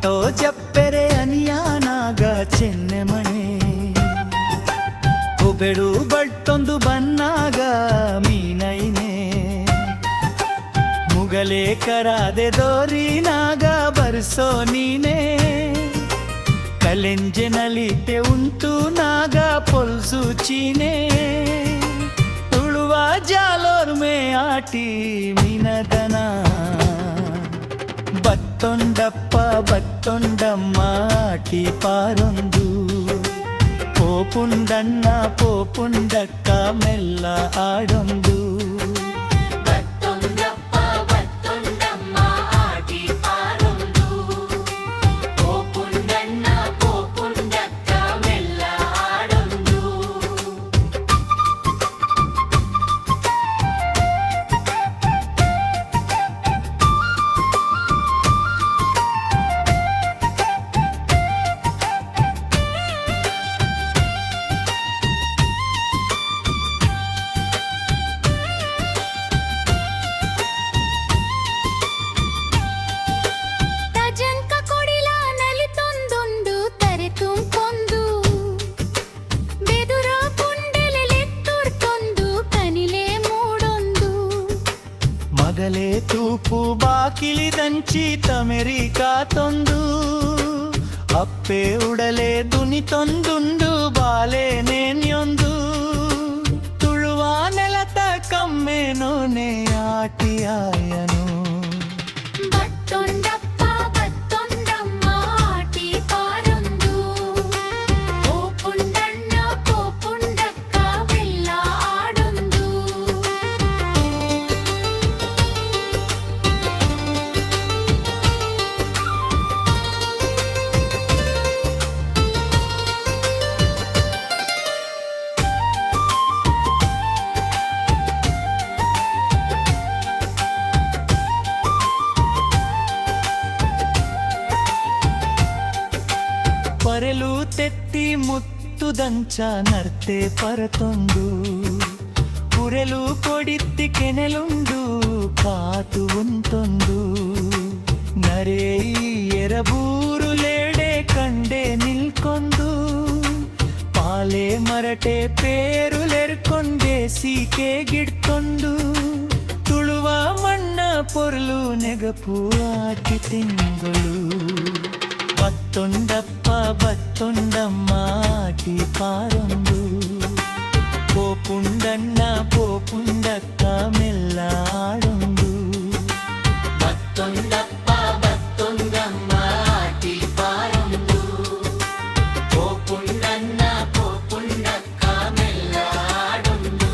ಮಾತೋ ಜಪ್ಪೆರೆ ಅನಿಯಾನಾಗ ಚೆನ್ನೆಮಣೆ ಒಬೆಡು ಬಟ್ಟೊಂದು ಬನ್ನಾಗ ಮೀನೈನೆ ಮುಗಲೇ ಕರಾದೆ ದೋರಿನಾಗ ಬರ್ಸೋ ನೀನೆ ಕಲೆಂಜೆನಲಿತೆ ಉಂಟು ನಾಗ ಪೊಲ್ಸು ಚೀನೆ ತುಳುವ ಜಾಲೋರ್ ಮೇ ಆಟಿ ಮೀನದನ ಬತ್ತೊಂಡಪ್ಪ ಬತ್ತೊಂಡಮ್ಮ ಆಟಿ ಪಾರೊಂದು ಪೋಪುಂಡಣ್ಣ ಪೋಪುಂಡಕ್ಕ ಮೆಲ್ಲ ಆಡೊಂದು ಮಗಲೇ ತೂಪು ಬಾಕಿಲಿದಂಚಿ ತಮೆರಿಕಾ ತೊಂದು ಅಪ್ಪೆ ಉಡಲೆ ದುನಿ ತೊಂದುಂಡು ಬಾಲೆ ನೇನ್ಯೊಂದು ತುಳುವ ನೆಲತ ಕಮ್ಮೆನೋನೆ ಆಟಿಯಾಯನು ಪರೆಲು ತೆತ್ತಿ ಮುತ್ತುದಂಚ ನರ್ತೆ ಪರತೊಂದು ಕುರೆಲು ಕೊಡಿತ್ತಿ ಕೆನೆಲುಂಡು ಕಾತು ಉಂತೊಂದು ನರೇ ಎರಬೂರುಲೇಡೆ ಕಂಡೆ ನಿಲ್ಕೊಂದು ಪಾಲೆ ಮರಟೆ ಪೇರುಲೆರ್ಕೊಂಡೆ ಸೀಕೆ ಗಿಡ್ಕೊಂಡು ತುಳುವ ಮಣ್ಣ ಪೊರ್ಲು ನೆಗಪು ಆಟಿ ತಿಂಗಳು ಬತ್ತೊಂಡಪ್ಪ ಬತ್ತೊಂಡಮ್ಮ ಆಟಿ ಪಾರೊಂದು ಪೋಪುಂಡಣ್ಣ ಪೋಪುಂಡಕ್ಕ ಮೆಲ್ಲ ಆಡೊಂದು ಬತ್ತೊಂಡಪ್ಪ ಬತ್ತೊಂಡಮ್ಮ ಆಟಿ ಪಾರೊಂದು ಪೋಪುಂಡಣ್ಣ ಪೋಪುಂಡಕ್ಕ ಮೆಲ್ಲ ಆಡೊಂದು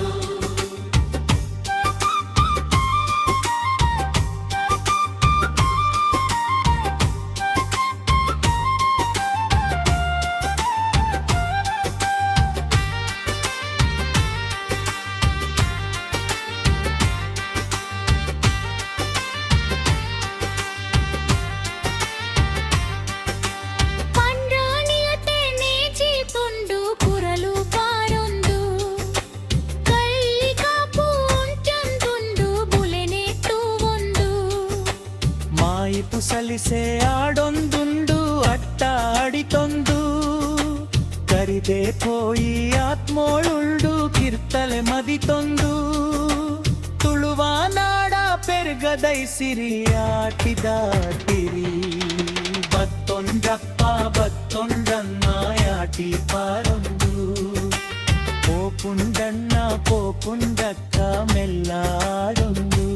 ಸಲಿಸೆ ಆಡೊಂದುಂಡು ಅಟ್ಟ ಆಡಿತೊಂದು ಕರಿದೆ ಪೋಯಿ ಆತ್ಮೋಳುಳ್ಡು ಕಿರ್ತಲೆ ಮದಿತೊಂದು ತುಳುವ ನಾಡ ಪೆರ್ಗದೈಸಿರಿ ಆಟಿದಾಟಿರಿ ಬತ್ತೊಂಡಪ್ಪ ಬತ್ತೊಂಡನ್ನ ಆಟಿ ಪಾರೊಂದು ಪೋಪುಂಡಣ್ಣ ಪೋಪುಂಡಕ್ಕ ಮೆಲ್ಲ ಆಡೊಂದು